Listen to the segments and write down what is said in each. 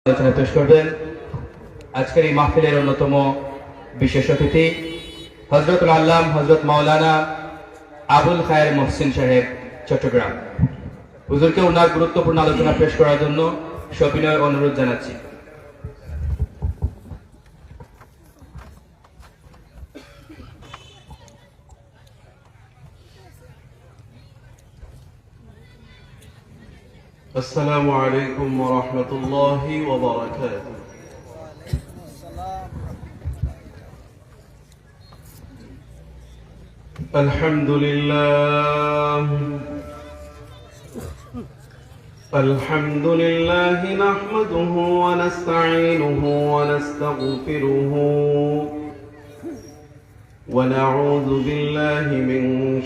আলোচনা পেশ করবেন আজকের এই মাহফিলের অন্যতম বিশেষ অতিথি হযরতুল আল্লাম হযরত মাওলানা আবুল খায়ের মুহসিন সাহেব চট্টগ্রাম। হুজুরকে ওনার গুরুত্বপূর্ণ আলোচনা পেশ করার জন্য সবিনয় অনুরোধ জানাচ্ছি। السلام عليكم ورحمة الله وبركاته. الحمد لله نحمده ونستعينه ونستغفره ونعوذ بالله من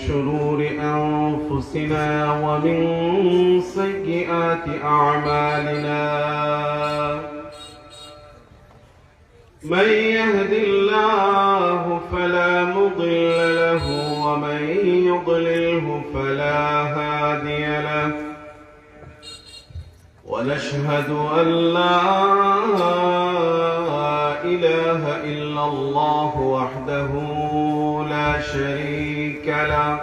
شرور أنفسنا ومن سيئات أعمالنا من يهد الله فلا مضل له ومن يضلله فلا هادي له ونشهد أن لا إله إلا الله وحده لا شريك له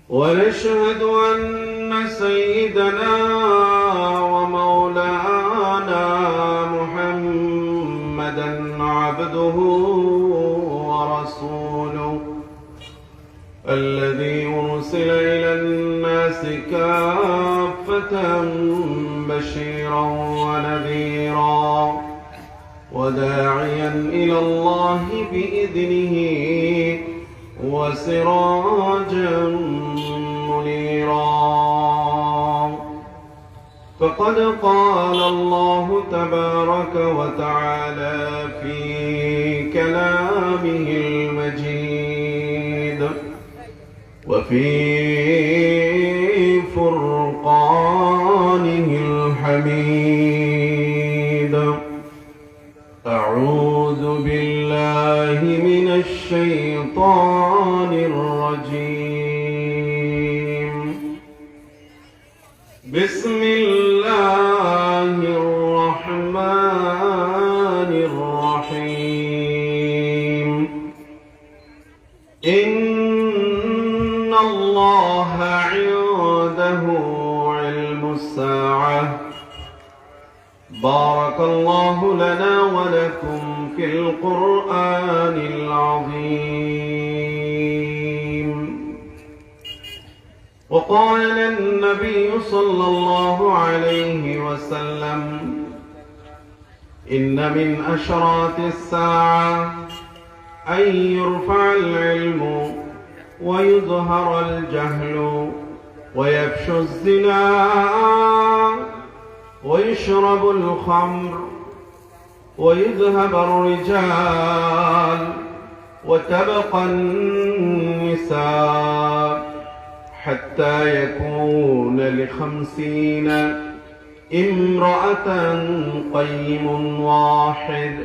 ونشهد أن سيدنا ومولانا محمدا عبده ورسوله الذي أرسل إلى الناس كافة بشيرا ونذيرا وداعيا إلى الله بإذنه وسراجا منيرا فقد قال الله تبارك وتعالى في كلامه المجيد وفي فرقانه الحميد أعوذ بالله من الشيطان الرجيم بسم الله الرحمن الرحيم إن الله عنده علم الساعة بارك الله لنا ولكم في القرآن العظيم وقال النبي صلى الله عليه وسلم إن من أشراط الساعة أن يرفع العلم ويظهر الجهل ويفشو الزنا ويشرب الخمر ويذهب الرجال وتبقى النساء حتى يكون ل50 امرأة قيم واحد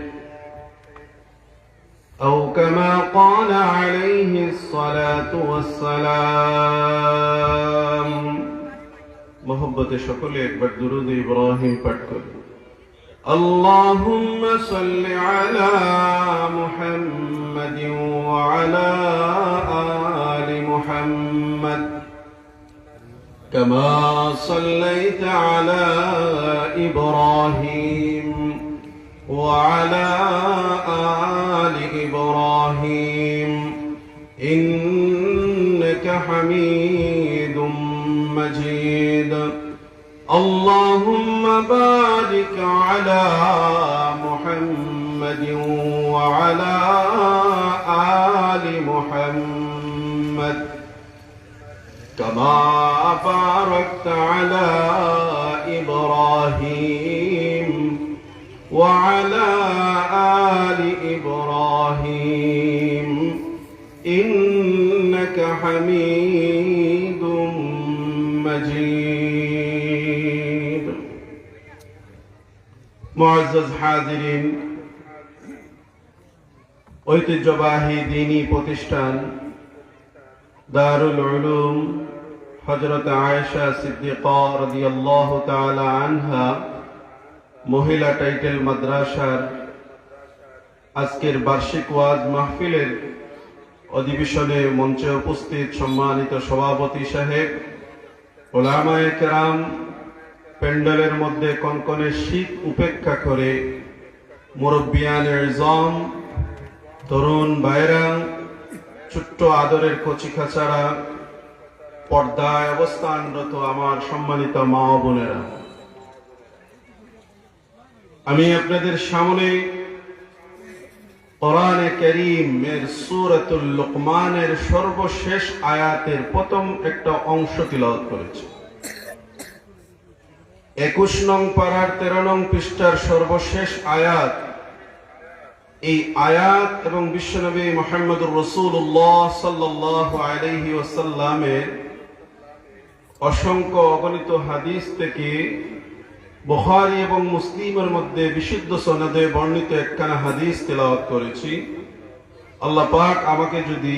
أو كما قال عليه الصلاة والسلام محبت شكل اکبر درود ابراہیم پڑھ کر اللهم صل على محمد وعلى آل محمد كما صليت على إبراهيم وعلى آل إبراهيم إنك حميد مجيد اللهم بارك على محمد وعلى آل محمد كما باركت على إبراهيم وعلى آل إبراهيم إنك حميد مجيد معزز حاضرين ঐতিহ্যবাহী দ্বীনী প্রতিষ্ঠান দারুল উলুম হযরত আয়েশা সিদ্দিকা রাদিয়াল্লাহু তাআলা আনহা মহিলা টাইটেল মাদ্রাসার আজকের বার্ষিক ওয়াজ মাহফিলের অধিবেশনে মঞ্চে উপস্থিত সম্মানিত সভাপতি সাহেব, উলামায়ে কেরাম, প্যান্ডেলের মধ্যে কনকনে শীত উপেক্ষা করে মুরব্বিয়ানে ইজম, তরুণ ভাইরা, ছোট্ট আদরের কচিকাচারা, পর্দায় অবস্থানরত আমার সম্মানিত মা ও বোনেরা, আমি আপনাদের সামনে কোরআনে কারীমের সূরাতুল লুকমানের সর্বশেষ আয়াতের প্রথম একটা অংশ তিলাওয়াত করেছি। 21 নং পারার 13 নং পৃষ্ঠার সর্বশেষ আয়াত। এই আয়াত এবং বিশ্বনবী মুহাম্মদুর রাসূলুল্লাহ সাল্লাল্লাহু আলাইহি ওয়াসাল্লামের অসংখ্য অগণিত হাদিস থেকে বুখারী এবং মুসলিমের মধ্যে বিশুদ্ধ সনদে বর্ণিত একখানা হাদিস তেলাওয়াত করেছি। আল্লাহ পাক আমাকে যদি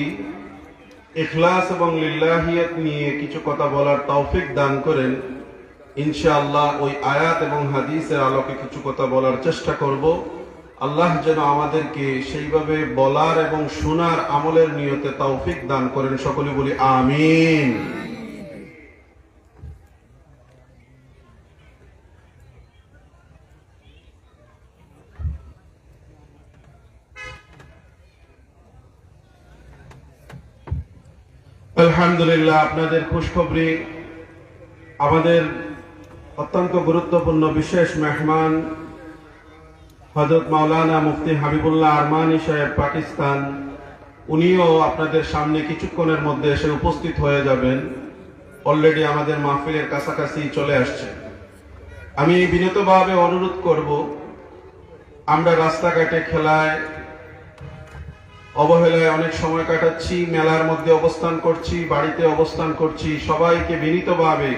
ইখলাস এবং লিল্লাহিয়াত নিয়ে কিছু কথা বলার তৌফিক দান করেন, ইনশাআল্লাহ ওই আয়াত এবং হাদিসের আলোকে কিছু কথা বলার চেষ্টা করব। আল্লাহ যেন আমাদেরকে সেইভাবে বলার এবং শোনার আমলের নিয়তে তৌফিক দান করেন। সকলে বলি আমিন। আলহামদুলিল্লাহ, আপনাদের খুশখবরি, আমাদের অত্যন্ত গুরুত্বপূর্ণ বিশেষ মেহমান হযরত মাওলানা মুফতি হাবিবুল্লাহ আরমানি সাহেব পাকিস্তান, উনিও আপনাদের সামনে কিছুক্ষণের মধ্যে এসে উপস্থিত হয়ে যাবেন। অলরেডি আমাদের মাহফিলের কাছাকাছি চলে আসছে। আমি বিনীতভাবে অনুরোধ করব, আমরা রাস্তাঘাটে খেলায় অবহেলায় অনেক সময় কাটাচ্ছি, মেলার মধ্যে অবস্থান করছি, বাড়িতে অবস্থান করছি। সবাইকে বিনীতভাবে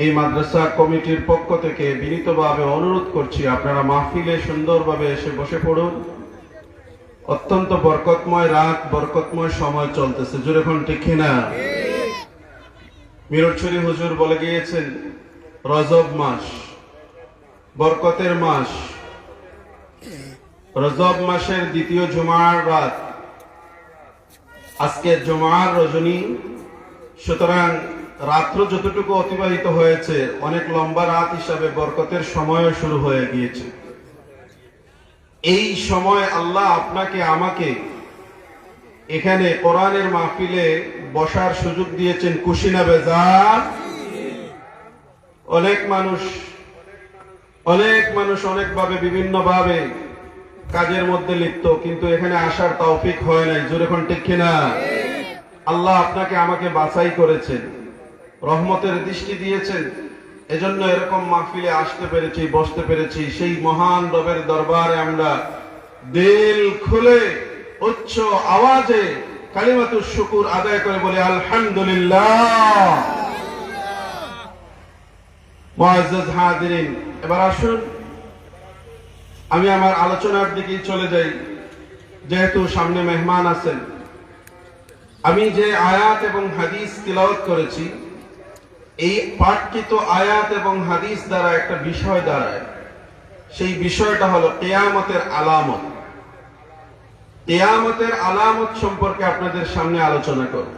এই মাদ্রাসা কমিটির পক্ষ থেকে বিনীতভাবে অনুরোধ করছি, আপনারা মাহফিলে সুন্দরভাবে এসে বসে পড়ুন। অত্যন্ত বরকতময় রাত, বরকতময় সময় চলতেছে, যেরকম ঠিক না? মিররছড়ি হুজুর বলে গিয়েছেন, রজব মাস, বরকতের মাস। রজব মাসের দ্বিতীয় জুমার রাত, আজকের জুমার রজনী। সুতরাং রাত্র যতটুকু অতিবাহিত হয়েছে, অনেক লম্বা রাত হিসাবে বরকতের সময়ও শুরু হয়ে গিয়েছে। এই সময় আল্লাহ আপনাকে আমাকে এখানে কোরআনের মাহফিলে বসার সুযোগ দিয়েছেন। খুশি না বেজার? অনেক মানুষ অনেকভাবে বিভিন্নভাবে কাজের মধ্যে লিপ্ত, কিন্তু এখানে আসার তৌফিক হয় নাই। যেরকম ঠিক কিনা? আল্লাহ আপনাকে আমাকে বাছাই করেছেন, রহমতের দৃষ্টি দিয়েছেন, এজন্য এরকম মাহফিলে আসতে পেরেছি, বসতে পেরেছি। সেই মহান রবের দরবারে আমরা দিল খুলে উচ্চ আওয়াজে কালিমাতুশ শুকুর আদায় করে বলি আলহামদুলিল্লাহ। মুআজ্জাজ হাজিরিন, এবার আসুন আমি আমার আলোচনার দিকে চলে যাই। যেহেতু সামনে মেহমান আছেন, আমি যে আয়াত এবং হাদিস তিলাওয়াত করেছি, এই পাঠকৃত আয়াত এবং হাদিস দ্বারা একটা বিষয় দাঁড়ায়। সেই বিষয়টা হলো কিয়ামতের আলামত। কিয়ামতের আলামত সম্পর্কে আপনাদের সামনে আলোচনা করব।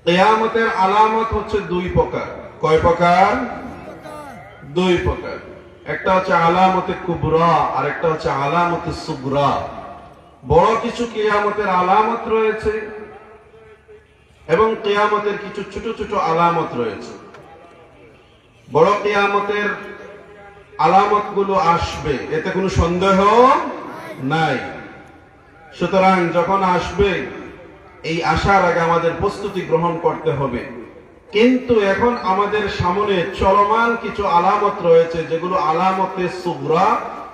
কিয়ামতের আলামত হচ্ছে দুই প্রকার। কয় প্রকার? দুই প্রকার। একটা হচ্ছে আলামতে কুবরা, আর একটা হচ্ছে আলামতে সুগরা। বড় কিছু কিয়ামতের আলামত রয়েছে এবং কিয়ামতের কিছু ছোট ছোট আলামত রয়েছে। বড় কিয়ামতের আলামত গুলো আসবে, এতে কোনো সন্দেহ নাই। সুতরাং যখন আসবে, এই আসার আগে আমাদের প্রস্তুতি গ্রহণ করতে হবে। কিন্তু এখন আমাদের সামনে চলমান কিছু আলামত রয়েছে, যেগুলো আলামতে সুগরা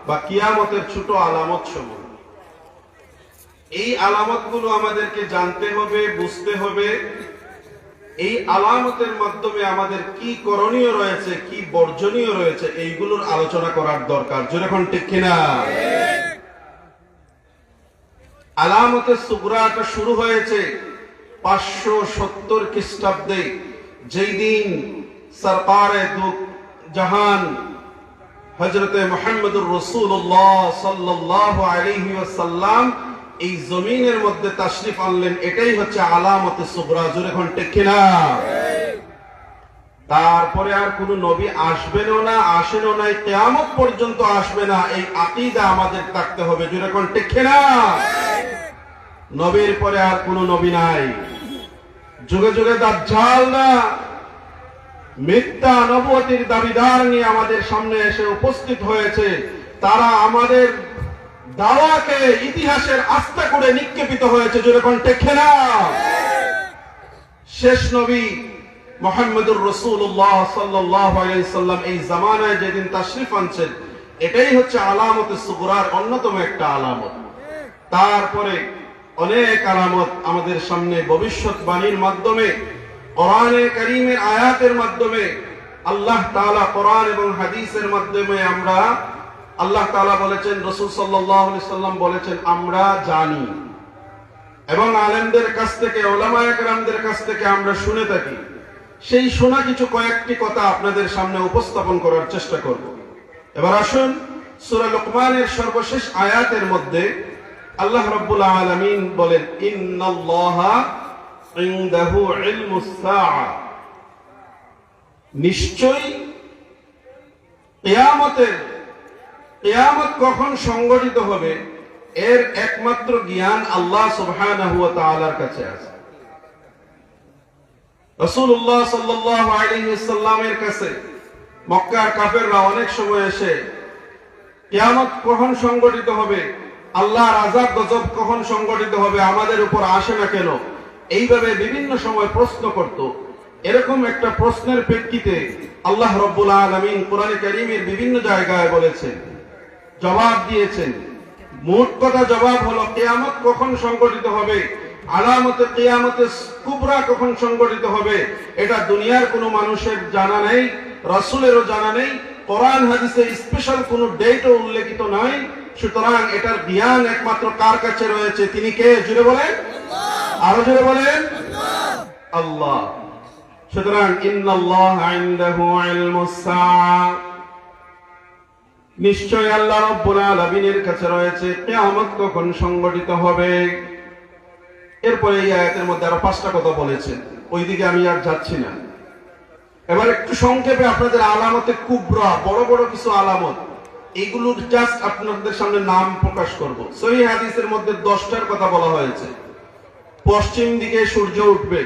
বা কিয়ামতের ছোট আলামত সমূহ। এই আলামতগুলো আমাদেরকে জানতে হবে, বুঝতে হবে। এই আলামতের মাধ্যমে আমাদের কি করণীয় রয়েছে, কি বর্জনীয় রয়েছে, এইগুলোর আলোচনা করার দরকার। যেরকম ঠিক কিনা? আলামতে সুগরাটা শুরু হয়েছে 570 খ্রিস্টাব্দে যেই দিন সরকারে দু জাহান হযরতে মুহাম্মদুর রাসূলুল্লাহ সাল্লাল্লাহু আলাইহি ওয়াসাল্লাম এই জমিনের মধ্যে তাশরিফ আনলেন, এটাই হচ্ছে আলামতে সুগরা। জোরে কোন ঠিক কিনা? তারপরে আর কোন নবী আসবেনও না, আসেনও না, কিয়ামত পর্যন্ত আসবে না, এই আকীদা আমাদের থাকতে হবে। জোরে কোন ঠিক কিনা? নবীর পরে আর কোন নবী নাই। যুগে যুগে দাজ্জালরা মিথ্যা নবুয়তির দাবিদার নিয়ে আমাদের সামনে এসে উপস্থিত হয়েছে। তারা আমাদের দাওয়াকে ইতিহাসের আস্থা করে নিক্ষেপিত হয়েছে। জোরে কোন ঠিক কিনা? শেষ নবী মুহাম্মদুর রাসূলুল্লাহ সাল্লাল্লাহু আলাইহি সাল্লাম এই জামানায় যেদিন তাশরিফ আনছেন, এটাই হচ্ছে আলামতে সুগরার অন্যতম একটা আলামত। তারপরে অনেক আলামত আমাদের সামনে ভবিষ্যৎবাণীর মাধ্যমে, কোরআনে কারীমের আয়াতের মাধ্যমে, আল্লাহ তাআলা কোরআন এবং হাদিসের মাধ্যমে আমরা, আল্লাহ তাআলা বলেছেন, রাসূল সাল্লাল্লাহু আলাইহি সাল্লাম বলেছেন, আমরা জানি এবং আলেমদের কাছ থেকে, উলামায়ে কেরামদের কাছ থেকে আমরা শুনে থাকি। সেই শোনা কিছু কয়েকটি কথা আপনাদের সামনে উপস্থাপন করার চেষ্টা করব। এবার আসুন সূরা লুকমানের সর্বশেষ আয়াতের মধ্যে আল্লাহ রাব্বুল আলামিন বলেন, ইন্নাল্লাহা ইনদাহু ইলমুস সাআ, নিশ্চয়ই কিয়ামত কখন সংঘটিত হবে এর একমাত্র জ্ঞান আল্লাহ সুবহানাহু ওয়া তাআলার কাছে আছে। রাসূলুল্লাহ সাল্লাল্লাহু আলাইহি ওয়াসাল্লামের কাছে মক্কার কাফেররা অনেক সময় এসে কিয়ামত কখন সংঘটিত হবে, আল্লাহর আযাব গজব কখন সংঘটিত হবে, আমাদের উপর আসে না কেন, এইভাবে বিভিন্ন সময় প্রশ্ন করত। এরকম একটা প্রশ্নের প্রেক্ষিতে আল্লাহ রাব্বুল আলামিন কোরআনে কারীমের বিভিন্ন জায়গায় বলেছেন, জবাব দিয়েছেন। মোট কথা জবাব হলো, কিয়ামত কখন সংঘটিত হবে, আলামতে কিয়ামতে কুবরা কখন সংঘটিত হবে, এটা দুনিয়ার কোনো মানুষের জানা নেই, রাসূলেরও জানা নেই, কোরআন হাদিসে স্পেশাল কোনো ডেটও উল্লেখিত নাই। সুতরাং এটার জ্ঞান একমাত্র কার কাছে রয়েছে? তিনি কে? জুড়ে বলেন, আরো জুড়ে বলেন, আল্লাহ। সুতরাং ইন্নাল্লাহা ইনদাহু ইলমুস সাআ, নিশ্চয় আল্লাহ রাব্বুল আলামিনের কাছে রয়েছে কিয়ামত কখন সংঘটিত হবে। এরপরে এই আয়াতের মধ্যে আরো 5টা কথা বলেছেন, ওইদিকে আমি আর যাচ্ছি না। এবার একটু সংক্ষেপে আপনাদের আলামতে কুবরা, বড় বড় কিছু আলামত, এইগুলোর জাস্ট আপনাদের সামনে নাম প্রকাশ করব। সহিহ হাদিসের মধ্যে 10টার কথা বলা হয়েছে। পশ্চিম দিকে সূর্য উঠবে।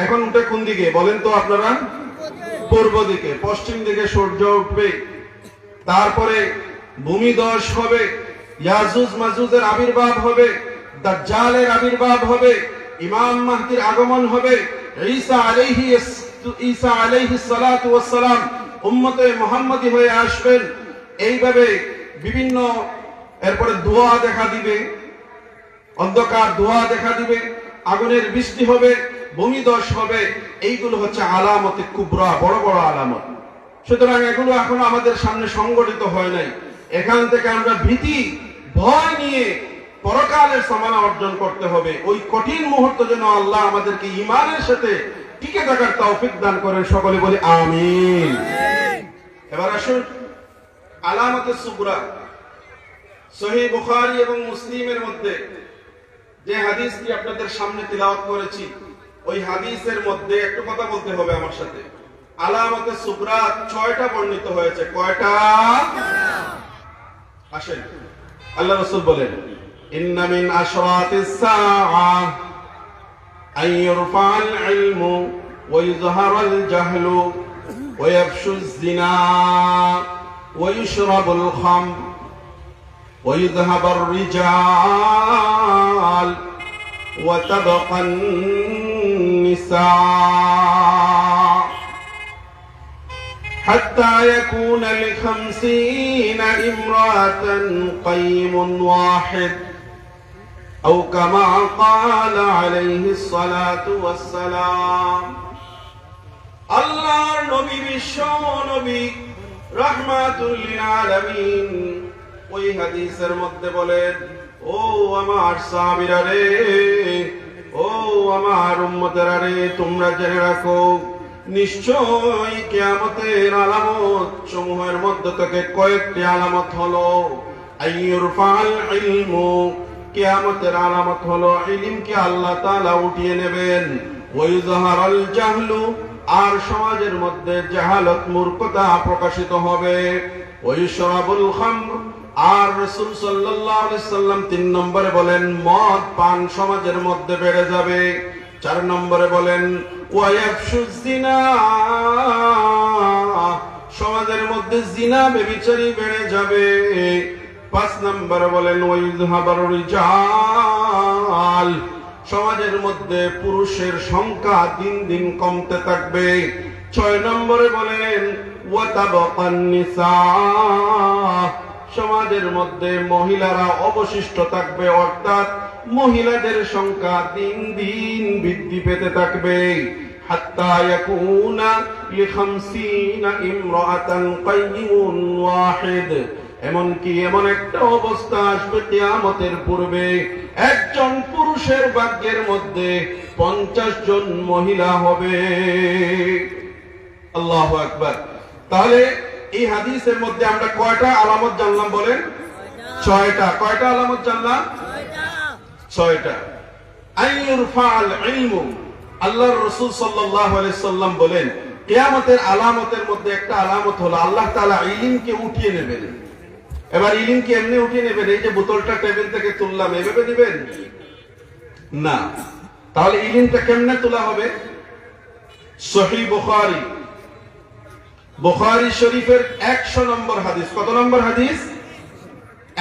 এখন উঠে কোন দিকে বলেন তো আপনারা? পূর্ব দিকে। পশ্চিম দিকে সূর্য উঠবে। তারপরে ভূমিধস হবে, ইয়াজুজ মাজুজের আবির্ভাব হবে, দাজ্জালের আবির্ভাব হবে, ইমাম মাহদির আগমন হবে, ঈসা আলাইহিস সালাতু ওয়াস সালাম উম্মতে মুহাম্মাদি হয়ে আসবেন। এইভাবে বিভিন্ন, এরপরে ধোঁয়া দেখা দিবে, অন্ধকার ধোঁয়া দেখা দিবে, আগুনের বৃষ্টি হবে, ভূমিধস হবে। এইগুলো হচ্ছে আলামতে কুবরা, বড় বড় আলামত। সুতরাং এগুলো এখন আমাদের সামনে সংগঠিত হয় নাই। এখান থেকে আমরা ভীতি, ভয় নিয়ে পরকালের সামানা অর্জন করতে হবে। ওই কঠিন মুহূর্ত যেন আল্লাহ আমাদেরকে ঈমানের সাথে টিকে থাকার তৌফিক দান করেন। সকলে বলি আমিন। এবার আসুন আলামতে সুগরা। সহিহ বুখারী এবং মুসলিমের মধ্যে যে হাদিসটি আপনাদের সামনে তিলাওয়াত করেছি, ওই হাদিসের মধ্যে একটু কথা বলতে হবে আমার সাথে। আলামতে সুগরা 6টা বর্ণিত হয়েছে। কয়টা? আসেন, আল্লাহ রাসূল বলেন, ইন্না মিন আশরাতিস সাআ আন ইরফা'আল ইলমু ওয়া ইযহারাল জাহলু ওয়া ইয়াফশুয যিনা ওয়া ইশরাবুল খামর ওয়া ইযহাবার রিজাল ওয়া তাবকান নিসা حتى يكون ل50 امرأة قيم واحد أو كما قال عليه الصلاة والسلام। আল্লাহর নবী, বিশ্ব নবী রাহমাতুল লিল আলামিন ওই হাদিসের মধ্যে বলেন, ও আমার সাহাবীরা রে, ও আমার উম্মতেরা রে, তোমরা জেনে রাখো নিশ্চয় কিয়ামতের আলামত সমূহের মধ্যে থেকে কয়েকটি আলামত হলো আইয়ুরফাল ইলমু, কিয়ামতের আলামত হলো ইলমকে আল্লাহ তাআলা উঠিয়ে নেবেন, ওয়াইযহারাল জাহলু, আর সমাজের মধ্যে জাহালত মূর্খতা প্রকাশিত হবে, ওয়াইশরাবুল খামর, আর রাসূল সাল্লাল্লাহু আলাইহি সাল্লাম 3 নম্বরে বলেন মদ পান সমাজের মধ্যে বেড়ে যাবে। 4 নম্বরে বলেন ওয়ায়াফশুজ জিনা, সমাজের মধ্যে জিনা ব্যভিচারী বেড়ে যাবে। 5 নম্বরে বলেন ওয়াইযহাবার রিজাল, সমাজের মধ্যে পুরুষের সংখ্যা দিন দিন কমতে থাকবে। 6 নম্বরে বলেন ওয়াতাবাকান নিসা, সমাজের মধ্যে মহিলারা অবশিষ্ট থাকবে, অর্থাৎ মহিলাদের সংখ্যা দিন দিন বৃদ্ধি পেতে থাকবে। হাত্তা ইয়াকুনা লি50 ইমরাআতান কাইয়িমুন ওয়াহিদ, এমনকি এমন একটা অবস্থা আসবে কিয়ামতের পূর্বে একজন পুরুষের ভাগ্যের মধ্যে 50 জন মহিলা হবে। আল্লাহু আকবার। তাহলে এই হাদিসের মধ্যে আমরা কয়টা আলামত জানলাম বলেন? 6টা। কয়টা আলামত জানলাম? 6টা। আইয়ুরফাল ইলমু, আল্লাহর রাসূল সাল্লাল্লাহু আলাইহি সাল্লাম বলেন কিয়ামতের আলামতের মধ্যে একটা আলামত হলো আল্লাহ তাআলা ইলমকে উঠিয়ে নেবেন। এবার ইলমকে এমনি উঠিয়ে নেবেন, এই যে বোতলটা টেবিল থেকে তুললাম এভাবে দিবেন না। তাহলে ইলমটা কেমনে তোলা হবে? সহিহ বুখারী, বুখারী শরীফের 100 নম্বর হাদিস। কত নম্বর হাদিস?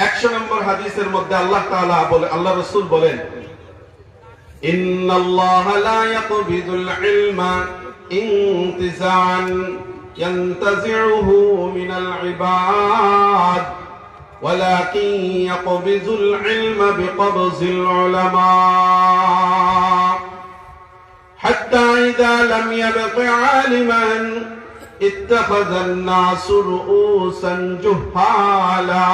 100 নম্বর হাদিসের মধ্যে আল্লাহ তাআলা বলে, আল্লাহ রাসূল বলেন ইন্নাল্লাহা লা ইয়াকবিদুল ইলমা ইনতিজাআন ইয়ানতাজিউহু মিনাল ইবাদ ওয়ালাকিন ইয়াকবিজুল ইলমা বিকবজিল উলামা হাত্তা ইযা লাম ইয়াবকি আলিমান اتخذ الناس رؤوسا جهالا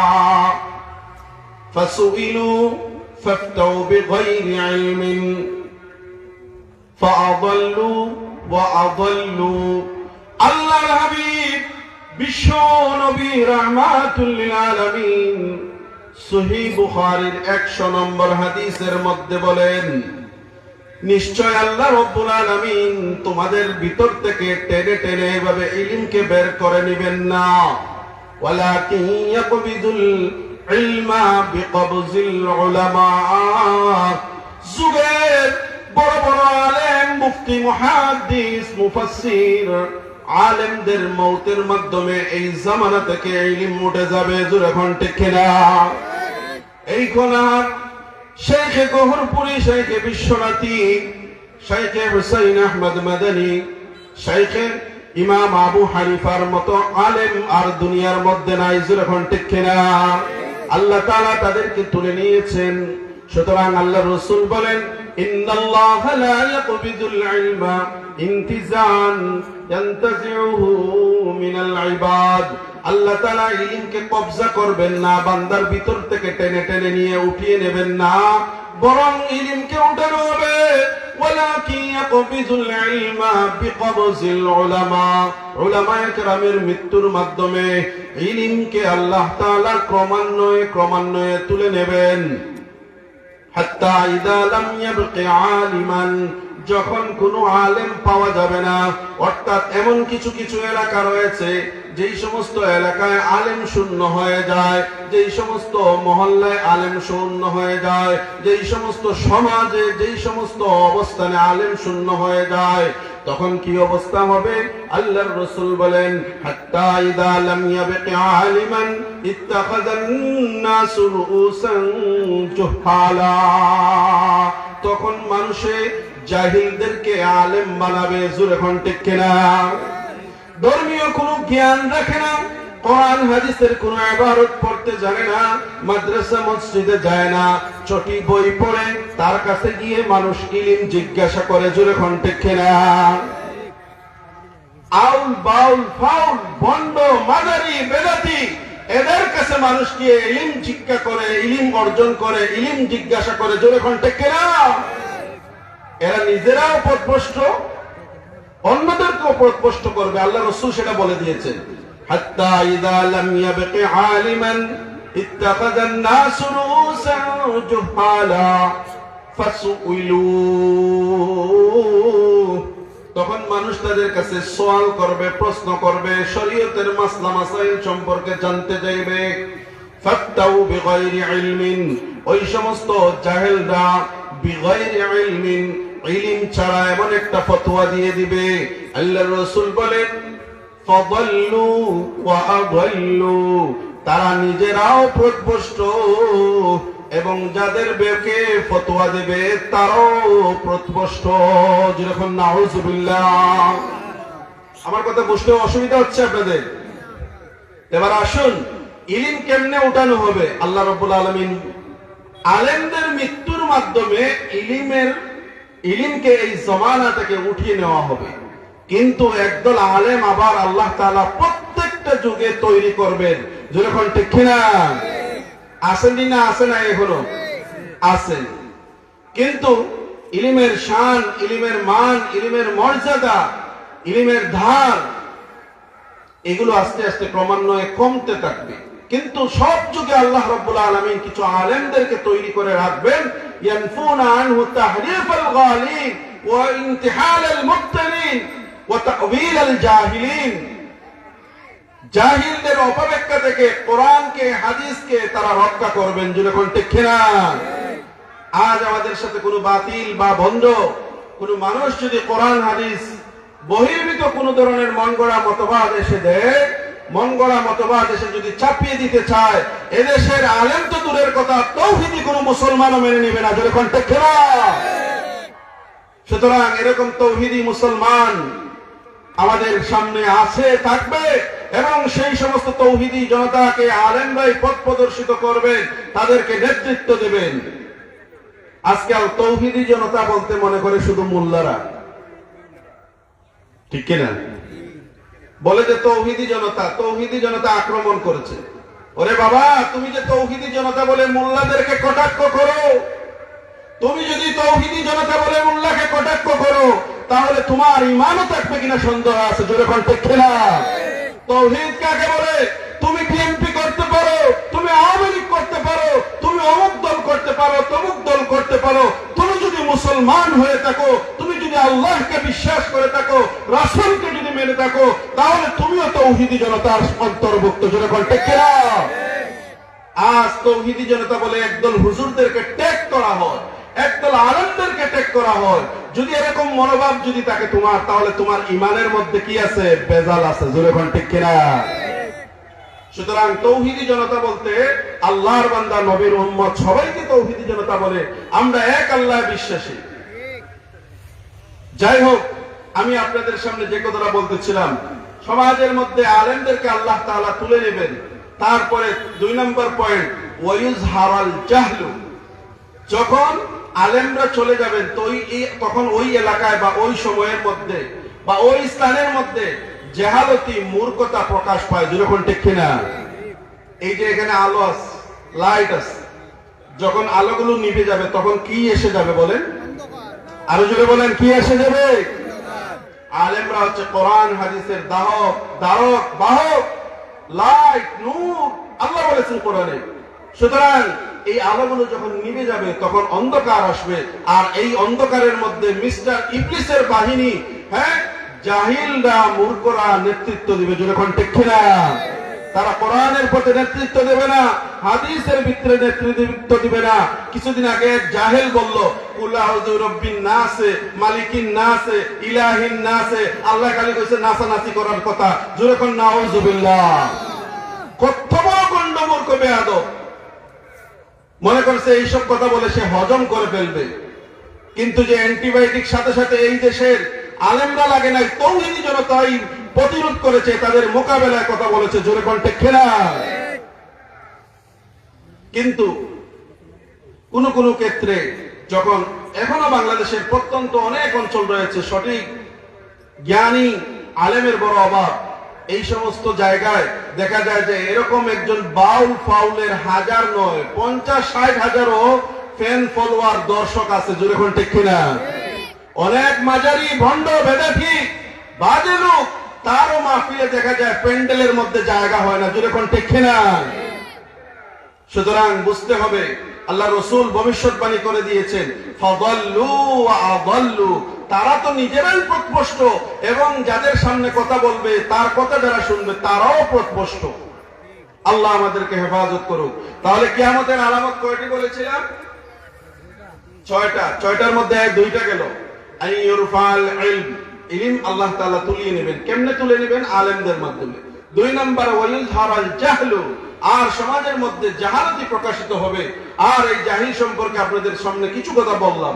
فسئلوا فافتوا بغير علم فأضلوا وأضلوا। আল্লাহর হাবিব বিশ্ব নবী রাহমাতুল লিল আলামিন সহিহ বুখারীর 100 নম্বর হাদিসের মধ্যে বলেন নিশ্চয় আল্লাহ রাব্বুল আলামিন তোমাদের ভিতর থেকে টেনে টেনে এভাবে ইলমকে বের করে নেবেন না, ওয়ালাকিন ইয়াকবিদুল ইলমা বিকবজিল উলামা, যুগের বড় বড় আলেম, মুফতি, মুহাদ্দিস, মুফাসসির আলেমদের মওতের মাধ্যমে এই জামানা থেকে ইলম উঠে যাবে। জোরে কোন ঠিক কিনা? এই কোনার শেখে গহরপুরি, শেখে বিশ্বনাথী, শেখে হুসাইন আহমদ মাদানী, শেখে ইমাম আবু হানিফার মতো আলেম আর দুনিয়ার মধ্যে নাই। যখন ঠিক কিনা? আল্লাহ তাআলা তাদেরকে তুলে নিয়েছেন। সুতরাং আল্লাহ রাসূল বলেন ইন্নাল্লাহা লা ইয়াকবিদুল ইলমা ইনতিজান ইয়ানতাজিউহু মিনাল ইবাদ, আল্লাহ তাআলা ইলমকে কবজা করবেন না, বান্দার ভিতর থেকে টেনে টেনে নিয়ে উঠিয়ে নেবেন না, বরং ইলমকে উঠানো হবে। ওয়ালাকিন ইয়াকবিদুল ইলমা বিকবজিল উলামা, উলামায়ে কেরামের মৃত্যুর মাধ্যমে ইলমকে আল্লাহ তাআলা ক্রমান্বয়ে ক্রমান্বয়ে তুলে নেবেন। হাত্তা ইযা লাম ইয়াবকি আলিমান, যখন কোনো আলেম পাওয়া যাবে না, অর্থাৎ এমন কিছু কিছু এলাকা রয়েছে যেই সমস্ত এলাকায় আলেম শূন্য হয়ে যায়, যেই সমস্ত মহল্লায় আলেম শূন্য হয়ে যায়, যেই সমস্ত সমাজে যেই সমস্ত অবস্থানে আলেম শূন্য হয়ে যায়, তখন কি অবস্থা হবে? আল্লাহর রাসূল বলেন হাত্তা ইযা লাম ইয়াবকি আলিমান ইত্তাখাযান নাসু রুউসান জুহালা, তখন মানুষে জাহিলদেরকে আলেম বানাবে। জোরে কোন ঠিক কিনা? ধর্মীয় কোনো জ্ঞান রাখে না, কোরআন হাদিসের কোনো ইবারত পড়তে জানে না, মাদ্রাসা মসজিদে যায় না, চটি বই পড়ে তার কাছে গিয়ে মানুষ ইলম জিজ্ঞাসা করে। জোরে কোন ঠিক কিনা? আউল বাউল ফাউল বন্ড মাদারি বেদাতি এদের কাছে মানুষ গিয়ে ইলম জিজ্ঞাসা করে, ইলম অর্জন করে, ইলম জিজ্ঞাসা করে। জোরে কোন ঠিক কিনা? এরা নিজেরাও পথভ্রষ্ট, অন্যদেরকেও পথভ্রষ্ট করবে। আল্লাহ রাসূল সেটা বলে দিয়েছেন, হাত্তা ইযা লাম ইয়াবকি আলিমান ইত্তাখাযান নাসু রুসান জুহালা ফাসুইলু। তখন মানুষ তাদের কাছে সওয়াল করবে, প্রশ্ন করবে, শরীয়তের মাসলা মাসাইল সম্পর্কে জানতে চাইবে। ফাত্তাউ বিগাইরি ইলমিন, ওই সমস্ত জাহেলরা বিগাইরি ইলমিন, ইলম ছাড়া এমন একটা ফতোয়া দিয়ে দিবে। আল্লাহর রাসূল বলেন ফাদাল্লু ওয়া আদাল্লু, তারা নিজেরাও পথভ্রষ্ট এবং যাদের বেকে ফতোয়া দেবে তারাও পথভ্রষ্ট। যেরকম নাউযুবিল্লাহ। আমার কথা বুঝতে অসুবিধা হচ্ছে আপনাদের? এবার আসুন, ইলম কেমনে উঠানো হবে? আল্লাহ রাব্বুল আলামিন আলেমদের মৃত্যুর মাধ্যমে ইলমকে এই জমানা থেকে উঠিয়ে নেওয়া হবে। কিন্তু একদল আলেম আবার আল্লাহ তাআলা প্রত্যেকটা যুগে তৈরি করবেন। যেরকম ঠিক কিনা? আসেনি না? আসে না? এখনো আছেন। কিন্তু ইলমের শান, ইলমের মান, ইলমের মর্যাদা, ইলমের ধার, এগুলো আস্তে আস্তে ক্রমান্বয়ে কমতে থাকবে। কিন্তু সব যুগে আল্লাহ রাব্বুল আলামিন কিছু আলেমদেরকে তৈরি করে রাখবেন, ইয়ানফুনা আনহু তাহরিফাল গালিন ওয়া ইনতিহালাল মুবতালিন ওয়া তা'ওয়িলাল জাহিলিন। জাহিলদের অপব্যাখ্যা থেকে কোরআনকে, হাদিসকে তারা রক্ষা করবেন। যেরকম ঠিক কিনা? আজ আমাদের সাথে কোনো বাতিল বা ভণ্ড কোনো মানুষ যদি কোরআন হাদিস বহির্ভূত কোনো ধরনের মন গড়া মতবাদ এসে দেয়, মন গড়া মতবাদ এসে যদি চাপিয়ে দিতে চায়, এদেশের আলেম তো দূরের কথা, তৌহিদি কোনো মুসলমানও মেনে নিবে না। যেরকম ঠিক কিনা? সুতরাং এরকম তৌহিদি মুসলমান আমাদের সামনে আছে, থাকবে, এবং সেই সমস্ত তৌহিদি জনতাকে আলেমরাই পথ প্রদর্শিত করবেন, তাদেরকে নেতৃত্ব দেবেন। আজকাল তৌহিদি জনতা বলতে মনে করে শুধু মোল্লারা, ঠিক কিনা? বলে যে তৌহিদি জনতা আক্রমণ করেছে। ওরে বাবা, তুমি যে তৌহিদি জনতা বলে মোল্লাদেরকে কটাক্ষ করো, তুমি যদি তৌহিদি জনতা বলে মোল্লাকে কটাক্ষ করো, তাহলে তোমার ঈমানও থাকবে কিনা সন্দেহ আছে। জোরে কোন ঠিক কিনা? তাওহীদ কাকে বলে? তুমি বিএনপি করতে পারো, তুমি আওয়ামী লীগ করতে পারো, তুমি অমুক দল করতে পারো, তমুক দল করতে পারো, তুমি যদি মুসলমান হয়ে থাকো, তুমি যদি আল্লাহকে বিশ্বাস করে থাকো, রাসূলকে যদি মেনে থাকো, তাহলে তুমিও তাওহীদি জনতার অন্তর্ভুক্ত। জোরে কোন ঠিক কিনা? আজ তাওহীদি জনতা বলে একদল হুজুরদেরকে ট্যাগ করা হয়, একদল আলেমদেরকে ট্যাগ করা হয়। যদি এরকম মনোভাব যদি থাকে তোমার, তাহলে তোমার ঈমানের মধ্যে কি আছে? বেজাল আছে। জোরে কোন ঠিক কিনা? সুতরাং তৌহিদি জনতা বলতে আল্লাহর বান্দা, নবীর উম্মত সবাইকে তৌহিদি জনতা বলে। আমরা এক আল্লাহ বিশ্বাসী। যাই হোক, আমি আপনাদের সামনে যে কথাটা বলতেছিলাম, সমাজের মধ্যে আলেমদেরকে আল্লাহ তাআলা তুলে নেবেন। তারপরে 2 নম্বর পয়েন্ট, ওয়ায়ুজহারাল জাহলু। যখন আলেমরা চলে যাবেন, তখন ওই এলাকায় বা ওই সময়ের মধ্যে বা ওই স্থানের মধ্যে জাহালতি, মূর্খতা প্রকাশ পায়। যেরকম ঠিক কিনা? এই যে এখানে আলো আছে, লাইট আছে, যখন আলোগুলো নিভে যাবে তখন কি এসে যাবে বলেন? আরো জোরে বলেন, কি এসে যাবে? আলেমরা হচ্ছে কোরআন হাদিসের ধারক বাহক, লাইট, নূর। আল্লাহ বলেছেন কোরআনে। সুতরাং এই আলোগুলো যখন নিভে যাবে তখন অন্ধকার আসবে, আর এই অন্ধকারের মধ্যে মিস্টার ইবলিসের বাহিনী, জাহিলরা, মূর্খরা নেতৃত্ব দিবে। যখন ঠিক কিনা? তারা কোরআনের পথে নেতৃত্ব দেবে না, হাদিসের ভিতরে নেতৃত্ব দিবে না। কিছুদিন আগে এক জাহেল বলল, কুল আউযু বিরাব্বিন নাস, মালিকিন নাস, ইলাহিন নাস। আল্লাহ খালি কইছে নাচানাচি করার কথা। জোরে কোন নাউযুবিল্লাহ। কত বড় গন্ড মূর্খ বেয়াদব, মনে করছে এইসব কথা বলে সে হজম করে ফেলবে। কিন্তু যে অ্যান্টিবায়োটিক সাথে সাথে এই দেশের আলেমরা লাগে নাই, তৌহিদি জনতাই প্রতিরোধ করেছে, তাদের মোকাবেলায় কথা বলেছে। জোরে কোন ঠিক কিনা? কিন্তু কোন কোন ক্ষেত্রে যখন এখনো বাংলাদেশের প্রত্যন্ত অনেক অঞ্চল রয়েছে, সঠিক জ্ঞানী আলেমের বড় অভাব, এই সমস্ত জায়গায় দেখা যায় যে এরকম একজন বাউল ফাউলের হাজার নয়, 50-60 হাজারও ফ্যান ফলোয়ার, দর্শক আছে। জোরে কোন ঠিক কিনা? অনেক মাজারি ভণ্ড বেদাতি বাজে লোক তারও মাহফিলে দেখা যায় প্যান্ডেলের মধ্যে জায়গা হয় না, যেরকম ঠিক না। সুতরাং বুঝতে হবে আল্লাহ রসুল ভবিষ্যৎবাণী করে দিয়েছেন, ফাদাল্লু ওয়া আদাল্লু, তারা তো নিজেরাই পথভ্রষ্ট এবং যাদের সামনে কথা বলবে তার কথা যারা শুনবে তারাও পথভ্রষ্ট। আল্লাহ আমাদেরকে হেফাজত করুক। তাহলে কিয়ামতের আলামত কয়টি বলেছিলাম? 6টা। 6টার মধ্যে 2টা গেল। আইয়ুরফাল ইলম, ইলম আল্লাহ তাআলা তুলিয়ে নেবেন। কেমনে তুলে নেবেন? আলেমদের মাধ্যমে। 2 নাম্বার ওয়ায়ুযহারাল জাহলু, আর সমাজের মধ্যে জাহালাতি প্রকাশিত হবে। আর এই জাহিল সম্পর্কে আপনাদের সামনে কিছু কথা বললাম।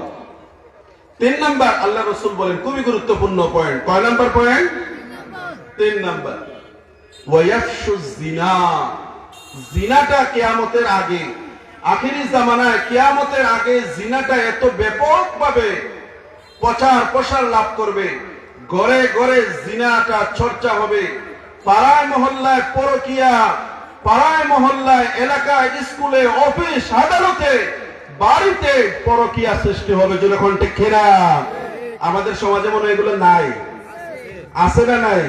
3 নাম্বার আল্লাহ রাসূল বলেন, খুবই গুরুত্বপূর্ণ পয়েন্ট। কয় নাম্বার পয়েন্ট? 3 নাম্বার, ওয়ায়াফশু জিনা, জিনাটা কিয়ামতের আগে, আখিরি জামানায় কিয়ামতের আগে জিনাটা এত ব্যাপকভাবে প্রচার প্রসার লাভ করবে, ঘরে ঘরে জিনাটা চর্চা হবে, পাড়ায় মহল্লায় পরকিয়া, পাড়ায় মহল্লায়, এলাকায়, স্কুলে, অফিস, আদালতে, বাড়িতে পরকিয়া সৃষ্টি হবে। যখন ঠিক না, আমাদের সমাজে মনে হয় এগুলো নাই, আছে না নাই?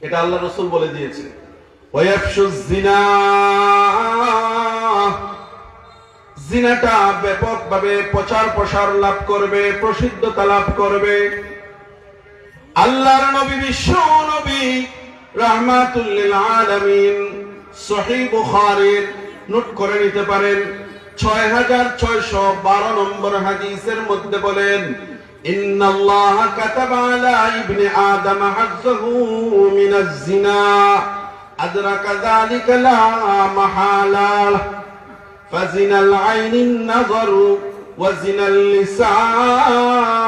এটা আল্লাহ রাসূল বলে দিয়েছে। ওয়ায়াফশু জিনা, জিনাটা ব্যাপকভাবে প্রচার প্রসার লাভ করবে, প্রসিদ্ধতা লাভ করবে। আল্লাহর নবী, বিশ্ব নবী রাহমাতুল লিল আলামিন, সহিহ বুখারীর নোট করে নিতে পারেন, 6612 নম্বর হাদিসের মধ্যে বলেন, ইন্নাল্লাহা কাতাবা আলা ইবনি আদম হাজ্জাহু মিনাজ জিনা আদরাকা যালিকা লা মাহালা, ফাজিনাল আইনিন নাযরু ওয়া জিনাল লিসানুল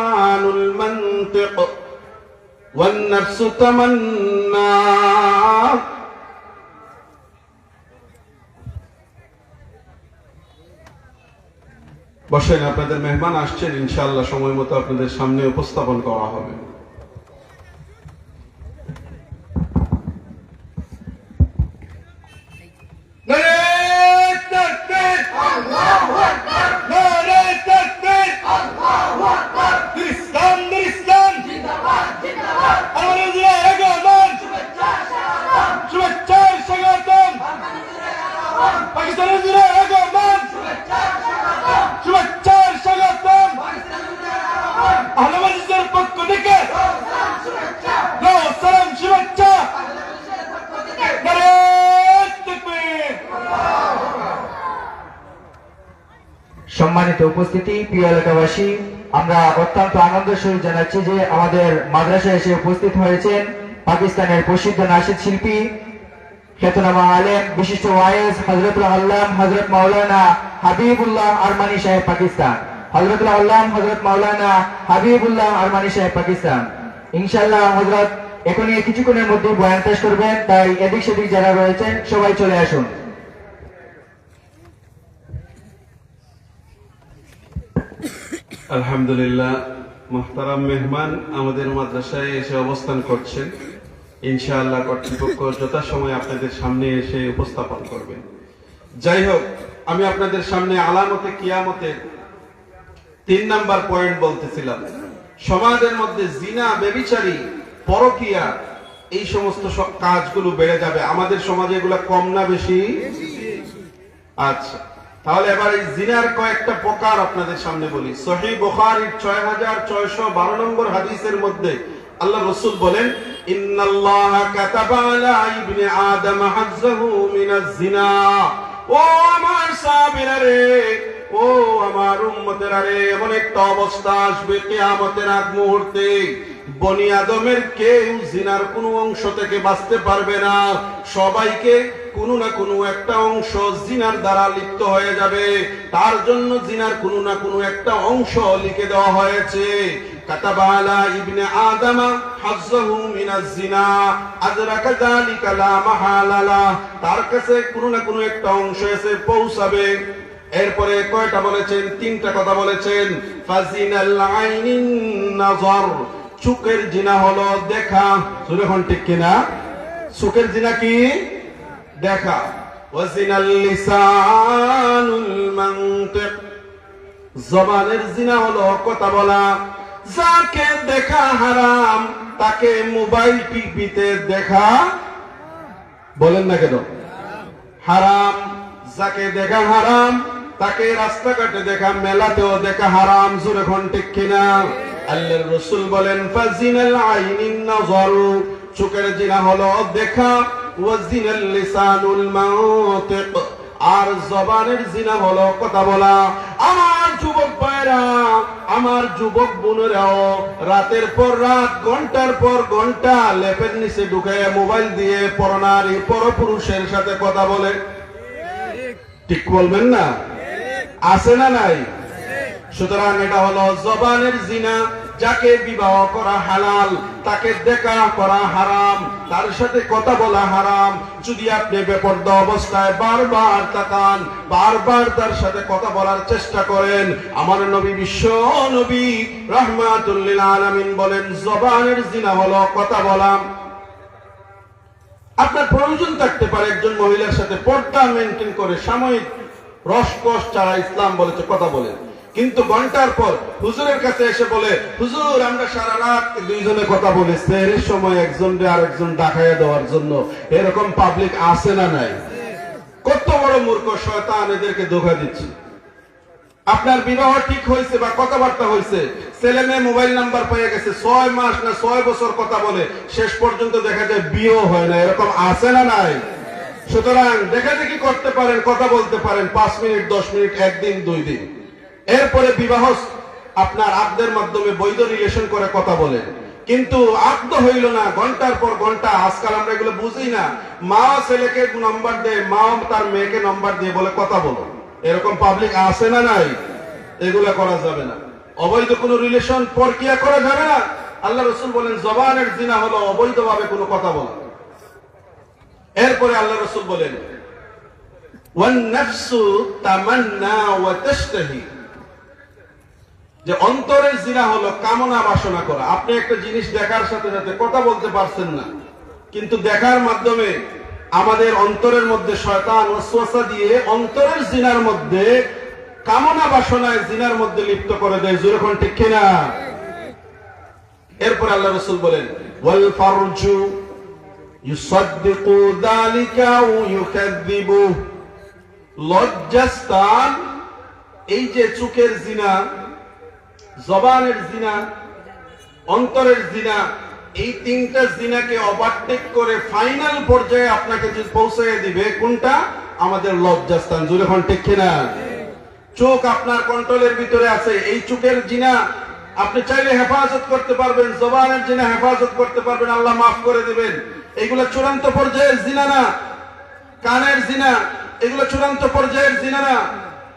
মানতিক ওয়ান নাফসু তামান্না। বসেন, আপনাদের মেহমান আসছেন, ইনশাআল্লাহ সময় মতো আপনাদের সামনে উপস্থাপন করা হবে। সম্মানিত উপস্থিতি, প্রিয় এলাকাবাসী, আমরা অত্যন্ত আনন্দের সহিত জানাচ্ছি যে আমাদের মাদ্রাসায় এসে উপস্থিত হয়েছেন পাকিস্তানের প্রসিদ্ধ নাশিদ শিল্পী, খ্যাতনামা আলেম, বিশিষ্ট ওয়াইজ হযরতুল আল্লাম হযরত মাওলানা হাবিবুল্লাহ আরমানি সাহেব পাকিস্তান। হযরতুল আল্লাম হযরত মাওলানা হাবিবুল্লাহ আরমানি সাহেব পাকিস্তান। ইনশাআল্লাহ হযরত এখনই কিছুক্ষণের মধ্যে বয়ান পেশ করবেন, তাই এদিক সেদিক যারা রয়েছেন সবাই চলে আসুন। আলহামদুলিল্লাহ, মুহতারাম মেহমান আমাদের মাদ্রাসায় এসে অবস্থান করছেন। ইনশাআল্লাহ কর্তৃপক্ষ যথাসময়ে আপনাদের সামনে এসে উপস্থাপন করবেন। যাই হোক, আমি আপনাদের সামনে আলামতে কিয়ামতের 3 নাম্বার পয়েন্ট বলতেছিলাম। সমাজের মধ্যে জিনা, ব্যভিচারী, পরকিয়া, এই সমস্ত কাজগুলো বেড়ে যাবে। আমাদের সমাজে এগুলো কম না বেশি? আচ্ছা, তাহলে এবার এই জিনার কয়েকটা প্রকার আপনাদের সামনে বলি। সহিহ বুখারীর 6612 নম্বর হাদিসের মধ্যে আল্লাহ রাসূল বলেন, ইন্নাল্লাহা কাতাবা আলা ইবনি আদম হাজ্জাহু মিনাজ জিনা। ও আমার সাহাবীরা রে, ও আমার উম্মতেরা রে, এমন একটা অবস্থা আসবে কিয়ামতের আগ মুহূর্তে, বনি আদমের কেউ জিনার কোনো অংশ থেকে বাঁচতে পারবে না। সবাইকে কোনো না কোনো একটা অংশ জিনার দ্বারা লিপ্ত হয়ে যাবে। তার জন্য জিনার কোনো না কোনো একটা অংশ লিখে দেওয়া হয়েছে। কাতাবা আলা ইবনে আদম হাজ্জাহু মিনাজ জিনা আদরাকা যালিকা লা মাহালা, তার কাছে কোনো না কোনো একটা অংশ এসে পৌঁছাবে। এরপরে কয়টা বলেছেন? 3টা কথা বলেছেন। ফাজিনাল আইনিন নাযর, চোখের জিনা হলো দেখা। সুরেখন ঠিক কিনা? চোখের জিনা কি? দেখা। ওয়াজিনাল লিসানুল মানতিক, জবানের জিনা হলো কথা বলা। যাকে দেখা হারাম তাকে মোবাইল টিভিতে দেখা, বলেন না কেন, হারাম। যাকে দেখা হারাম তাকে রাস্তাঘাটে দেখা, মেলাতেও দেখা হারাম। জোরে কোন ঠিক কিনা? আল্লাহর রাসূল বলেন ফাজিনাল আইনিন নাযারু, চোখের জিনা হলো দেখা, ওয়া জিনাল লিসানুল মানতিক, আর জবানের জিনা হলো কথা বলা। আমার যুবক ভাইরা, আমার যুবক বোনেরাও রাতের পর রাত, ঘন্টার পর ঘন্টা লেপের নিচে ঢুকে মোবাইল দিয়ে পরনারী পরপুরুষের সাথে কথা বলে। ঠিক বলবেন না? আছে না নাই? সুতরাং এটা হলো জবানের জিনা। যাকে বিবাহ করা হালাল তাকে দেখা করা হারাম, তার সাথে কথা বলা হারাম। যদি আপনি বেপরদা অবস্থায় বারবার তাকান, বারবার তার সাথে কথা বলার চেষ্টা করেন, আমার নবী বিশ্ব নবী রাহমাতুল লিল আলামিন বলেন জবানের জিনা হলো কথা বলা। আপনার প্রয়োজন থাকতে পারে একজন মহিলার সাথে পর্দা মেনটেন করে সাময়িক রসকস ছাড়া ইসলাম বলেছে কথা বলে, কিন্তু ঘন্টার পর হুজুরের কাছে এসে বলে হুজুর আমরা সারা রাত দুইজনে কথা বলেছি, এর সময় একজনকে আরেকজন ডাকাইয়া দেওয়ার জন্য। এরকম পাবলিক আছে না নাই? কত বড় মূর্খ শয়তান এদেরকে ধোঁকা দিচ্ছে। আপনার বিবাহ ঠিক হয়েছে বা কথাবার্তা হয়েছে, ছেলে মেয়ে মোবাইল নাম্বার পেয়ে গেছে, 6 মাস না 6 বছর কথা বলে, শেষ পর্যন্ত দেখা যায় বিয়েও হয় না। এরকম আছে না নাই? সুতরাং দেখা দেখি করতে পারেন, কথা বলতে পারেন 5 মিনিট 10 মিনিট, একদিন 2 দিন, এরপরে বিবাহ আপনার আব্দের মাধ্যমে বৈধ রিলেশন করে কথা বলেন। কিন্তু আব্দ হইল না, ঘন্টার পর ঘন্টা। আজকাল আমরা এগুলো বুঝি না, মা ছেলেকে নাম্বার দেয়, মা তার মেয়েকে নাম্বার দিয়ে বলে কথা বলো। এরকম পাবলিক আছে না নাই? এগুলা করা যাবে না। অবৈধ কোনো রিলেশন প্রক্রিয়া করা যাবে না। আল্লাহ রাসূল বলেন জবানের জিনা হলো অবৈধভাবে কোনো কথা বলা। এরপরে আল্লাহ রাসূল বলেন ওয়ান নাফসু তামান্না ওয়া তাশতাহি, যে অন্তরের জিনা হলো কামনা বাসনা করা। আপনি একটা জিনিস দেখার সাথে সাথে কথা বলতে পারছেন না, কিন্তু দেখার মাধ্যমে আমাদের অন্তরের মধ্যে শয়তান ওয়াসওয়াসা দিয়ে অন্তরের জিনার মধ্যে, কামনা বাসনায় জিনার মধ্যে লিপ্ত করে দেয়। জোরে কোন ঠিক কিনা? এরপর আল্লাহ রাসূল বলেন ওয়াল ফারজু ইউসাদ্দিকু যালিকা ওয়া ইউকাযযিবু, লজ্জাস্থান, এই যে চোখের জিনা, জবানের জিনা, অন্তরের জিনা, এই তিনটা জিনাকে ওভারটেক করে ফাইনাল পর্যায়ে আপনাকে যে পৌঁছায় দিবে কোনটা? আমাদের লজ্জাস্থান। জোরে কোন ঠিক কিনা? চোখ আপনার কন্ট্রোলের ভিতরে আছে। এই চোখের জিনা আপনি চাইলে হেফাজত করতে পারবেন, জবানের জিনা হেফাজত করতে পারবেন, আল্লাহ মাফ করে দিবেন। এগুলো চূড়ান্ত পর্যায়ের জিনা না। কানের জিনা, এগুলো চূড়ান্ত পর্যায়ের জিনা না।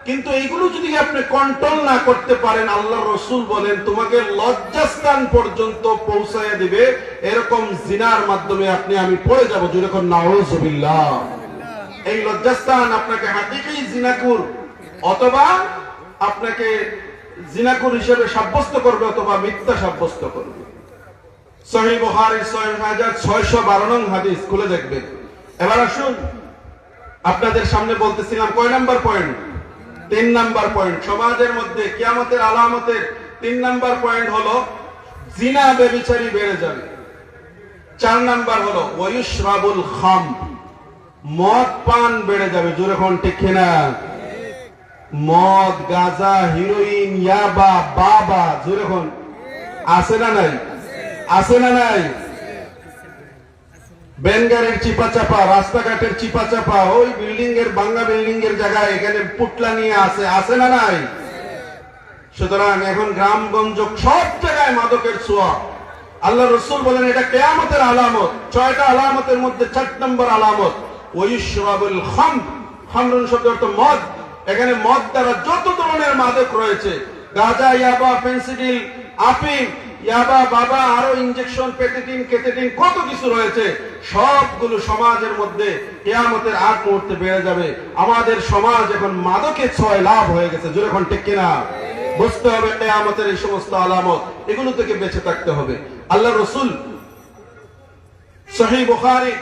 কিন্তু এইগুলো যদি আপনি কন্ট্রোল না করতে পারেন, আল্লাহর রাসূল বলেন তোমাকে লজ্জাস্থান পর্যন্ত পৌঁছায় দিবে। এরকম জিনার মাধ্যমে আপনি আমি পড়ে যাব। যেরকম নাউযুবিল্লাহ। এই লজ্জাস্থান আপনাকে হাকিকি জিনাকুর অথবা আপনাকে জিনাকুর হিসেবে সাব্যস্ত করবে অথবা মিথ্যা সাব্যস্ত করবে। সহিহ বুখারী 6612 নং হাদিস খুলে দেখবেন। এবার আসুন, আপনাদের সামনে বলতেছিলাম কয় নাম্বার পয়েন্ট? 3 number point. সমাজের মধ্যে কিয়ামতের আলামতের 3 নাম্বার পয়েন্ট হলো জিনা ব্যভিচারী বেড়ে যাবে। 4 নাম্বার হলো ওয়ায়ুশরাবুল খাম, মদ পান বেড়ে যাবে। জোরে কোন ঠিক কিনা? মদ, গাঁজা, হিরোইন, ইয়াবা, বাবা, জোরে কোন আছে না নাই? আছে না নাই? বেনগারের চিপা চাপা, রাস্তাঘাটের চিপা চাপা, ওই বিল্ডিং এর ভাঙা বিল্ডিং এর জায়গায় এখানে পুটলা নিয়ে আছে না নাই? সুতরাং এখন গ্রামগঞ্জ সব জায়গায় মাদকের ছোঁয়া। আল্লাহ রাসূল বলেন এটা কিয়ামতের আলামত। 6টা আলামতের মধ্যে 4 নম্বর আলামত ওয়ায়ুশরাবুল খামর। খামরুন শব্দের অর্থ মদ। এখানে মদ দ্বারা যত ধরনের মাদক রয়েছে, গাঁজা, ইয়াবা, ফেন্সিডিল, আফিম, ইয়াবা, বাবা, আরো ইনজেকশন, পেটেটিন, কেটেটিন, কত কিছু রয়েছে, সবগুলো সমাজের মধ্যে কিয়ামতের আগ মুহূর্তে বেড়ে যাবে। আমাদের সমাজ এখন মাদকের ছোঁয়ায় লাভ হয়ে গেছে। জোরে কোন ঠিক কিনা? বুঝতে হবে কিয়ামতের এই সমস্ত আলামত, এগুলো থেকে বেঁচে থাকতে হবে। আল্লাহ রাসূল সহিহ বুখারী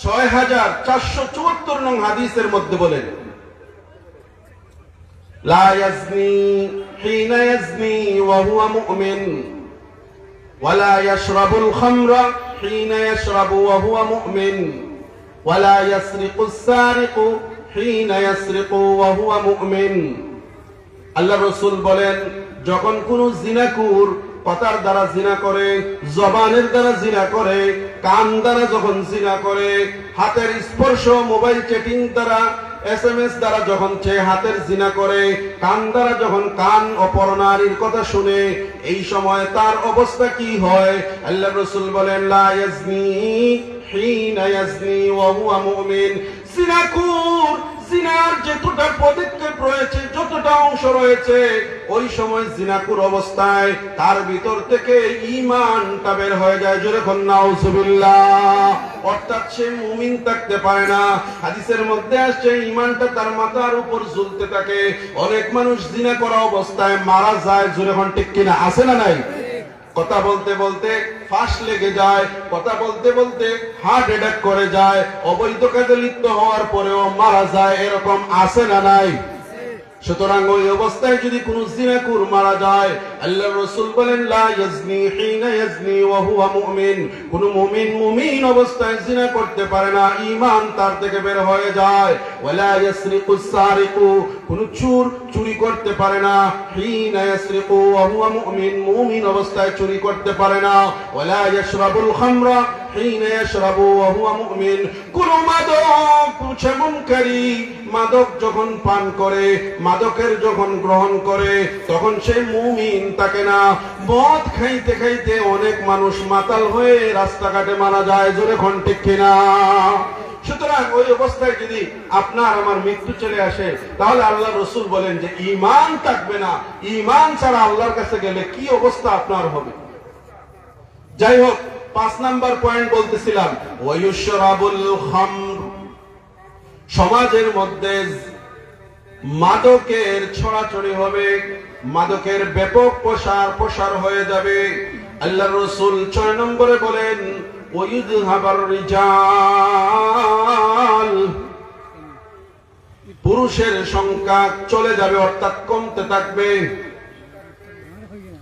6474 নং হাদিসের মধ্যে বলেন লা ইয়াজনি حين يزني وهو مؤمن ولا يشرب الخمر حين يشرب وهو مؤمن ولا يسرق السارق حين يسرق وهو مؤمن আল্লাহ রাসূল বলেন যখন কোন জিনাকুর কথার দ্বারা জিনা করে, জবানের দ্বারা জিনা করে, কান দ্বারা যখন জিনা করে, হাতের স্পর্শ, মোবাইল চ্যাটিং দ্বারা, এসএমএস দ্বারা যখন সে হাতের জিনা করে, কান দ্বারা যখন কান অপর নারীর কথা শুনে, এই সময় তার অবস্থা কি হয়? আল্লাহ রাসূল বলেন লা ইয়াজনি হিনা ইয়াজনি ওয়া হুয়া মুমিন। জিনাকুর জিনার যতটা পদক্ষেপ রয়েছে, যতটা অংশ রয়েছে, ওই সময় জিনাকুর অবস্থায় তার ভিতর থেকে ঈমানটা বের হয়ে যায়। জোরে বলুন নাউজুবিল্লাহ। অর্থাৎ সে মুমিন থাকতে পারে না। হাদিসের মধ্যে আসছে ঈমানটা তার মাথার উপর ঝুলতে থাকে। অনেক মানুষ জিনা করা অবস্থায় মারা যায়। জোরে বলুন ঠিক কিনা? আছে না নাই? কথা বলতে বলতে ফাঁস লেগে যায়, কথা বলতে বলতে হার্ট অ্যাটাক করে যায়, অবৈধ কাজে লিপ্ত হওয়ার পরেও মারা যায়। এরকম আছে না নাই? সুতরাং ওই অবস্থায় যদি কোন জিনাকুর মারা যায়, আল্লাহর রাসূল বলেন লা ইয়াজনি হিনা ইয়াজনি ওয়া হুয়া মুমিন। কোন মুমিন অবস্থায় জিনা করতে পারে না, ঈমান তার থেকে বের হয়ে যায়। ওয়ালা ইয়াসরিকুস সারিকু, কোন চোর চুরি করতে পারে না, হিনা ইয়াসরিকু ওয়া হুয়া মুমিন অবস্থায় চুরি করতে পারে না। ওয়ালা ইয়াশরাবুল খামরা হিনা ইয়াশরাবু ওয়া হুয়া মুমিন। কোন মাদক সেবনকারী মাদক যখন পান করে, মাদকের যখন গ্রহণ করে, তখন সে মুমিন থাকে না। মদ খাইতে খাইতে অনেক মানুষ মাতাল হয়ে রাস্তাঘাটে মারা যায়। জোরে কোন ঠিক কিনা? সুতরাং ওই অবস্থায় যদি আপনার আমার মৃত্যু চলে আসে, তাহলে আল্লাহ রাসূল বলেন যে ঈমান থাকবে না। ঈমান ছাড়া আল্লাহর কাছে গেলে কি অবস্থা আপনার হবে? যাই হোক, 5 নাম্বার পয়েন্ট বলতেছিলাম, ওয়ায়ুশরাবুল খামর। সমাজের মধ্যে মাদকের ছড়াছড়ি হবে, মাদকের ব্যাপক প্রসার হয়ে যাবে। আল্লাহর রাসূল 6 নম্বরে বলেন ওয়ায়ুযহাবার রিজাল। পুরুষের সংখ্যা চলে যাবে, অর্থাৎ কমতে থাকবে।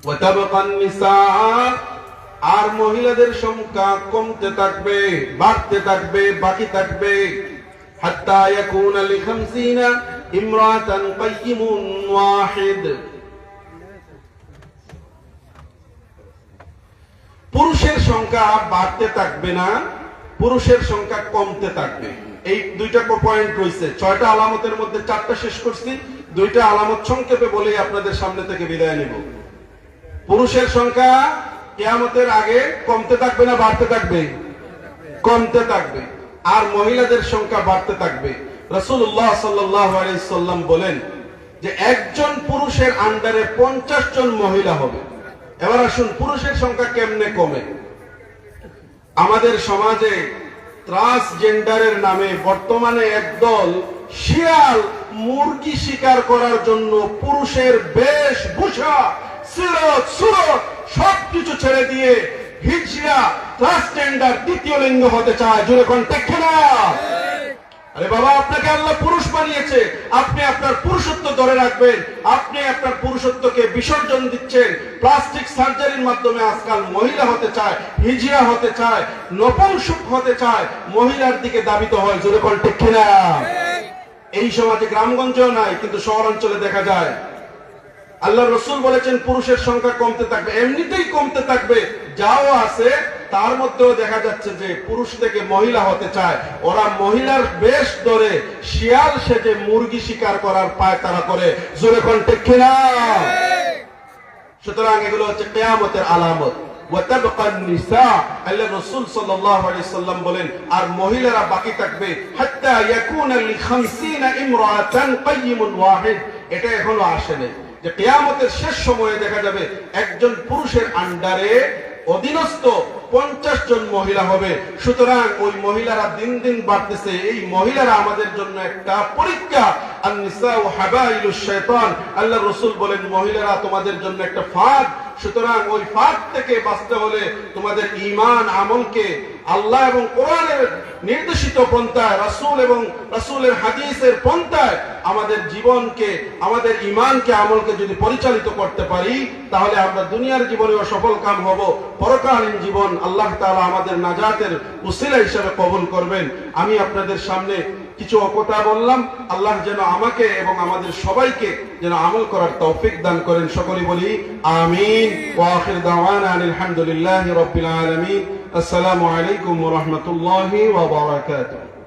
ওয়াতাবকান নিসা, আর মহিলাদের সংখ্যা কমতে থাকবে, বাড়তে থাকবে, বাকি থাকবে। হাত্তা ইয়াকুনা লি50 ইমরাতান কাইয়িমুন ওয়াহিদ। পুরুষের সংখ্যা বাড়তে থাকবে না, পুরুষের সংখ্যা কমতে থাকবে। এই দুইটা পয়েন্ট রয়েছে। 6টা আলামতের মধ্যে 4টা শেষ করছি, 2টা আলামত সংক্ষেপে বলেই আপনাদের সামনে থেকে বিদায় নেব। পুরুষের সংখ্যা কিয়ামতের আগে কমতে থাকবে না বাড়তে থাকবে? কমতে থাকবে। আর মহিলাদের সংখ্যা বাড়তে থাকবে। রাসূলুল্লাহ সাল্লাল্লাহু আলাইহি সাল্লাম বলেন যে একজন পুরুষের আন্ডারে 50 জন মহিলা হবে। এবার আসুন, পুরুষের সংখ্যা কেমনে কমে? আমাদের সমাজে ট্রান্সজেন্ডারের নামে বর্তমানে একদল শিয়াল মুরগি শিকার করার জন্য পুরুষের বেশভূষা, সিরত সুরত সবকিছু ছেড়ে দিয়ে হিজড়া ট্রান্সজেন্ডার তৃতীয় লিঙ্গ হতে চায়। জোরে কোন ঠিক না? আরে বাবা, আপনাকে আল্লাহ পুরুষ বানিয়েছে, আপনি আপনার পুরুষত্ব ধরে রাখবেন। আপনি আপনার পুরুষত্বকে বিসর্জন দিচ্ছেন। প্লাস্টিক সার্জারির মাধ্যমে আজকাল মহিলা হতে চায়, হিজড়া হতে চায়, নপুংসক হতে চায়, মহিলার দিকে দাবিত হয়। জোরে কোন ঠিক না? এই সমাজে গ্রামগঞ্জেও নাই, কিন্তু শহরাঞ্চলে দেখা যায়। আল্লাহ রাসূল বলেছেন পুরুষের সংখ্যা কমতে থাকবে, এমনিতেই কমতে থাকবে। যাও আছে তার মধ্যেও দেখা যাচ্ছে যে পুরুষ থেকে মহিলা হতে চায়। ওরা মহিলার বেশ ধরে শিয়াল সেজে মুরগি শিকার করার পায়তারা করে। জোরে কোন ঠিক কিনা? সুতরাং এগুলো হচ্ছে কিয়ামতের আলামত। ওয়াতাবকান নিসা, আল্লাহ রাসূল সাল্লাল্লাহু আলাইহি সাল্লাম বলেন আর মহিলারা বাকি থাকবে। হাত্তা ইয়াকুনা লি50 ইমরাতান কাইয়িমুন ওয়াহিদ। এটা এখনো আসেনি যে কিয়ামতের শেষ সময়ে দেখা যাবে একজন পুরুষের আন্ডারে অধীনস্থ 50 জন মহিলা হবে। সুতরাং ওই মহিলারা দিন দিন বাড়তেছে। এই মহিলারা আমাদের জন্য একটা পরীক্ষা। আন-নিসাউ হাবাইলুশ শাইতান। আল্লাহর রাসূল বলেন মহিলারা তোমাদের জন্য একটা ফাঁদ, সুতরাং ওই ফাঁদ থেকে বাঁচতে হলে তোমাদের ঈমান আমলকে আল্লাহ এবং কোরআনের নির্দেশিত পন্থায়, রাসূল এবং রাসূলের হাদিসের পন্থায় আমাদের জীবনকে, আমাদের ঈমানকে, আমলকে যদি পরিচালিত করতে পারি, তাহলে আমরা দুনিয়ার জীবনেও সফল কাম হব, পরকালীন জীবন আল্লাহ তাআলা আমাদের নাজাতের উসিলা হিসেবে কবুল করবেন। আমি আপনাদের সামনে কিছু কথা বললাম, আল্লাহ যেন আমাকে এবং আমাদের সবাইকে যেন আমল করার তৌফিক দান করেন। সকলে বলি আমিন। ওয়া আখির দাওয়ানা আলহামদুলিল্লাহি রাব্বিল আলামিন। আসসালামু আলাইকুম ওয়া রাহমাতুল্লাহি ওয়া বারাকাতুহু।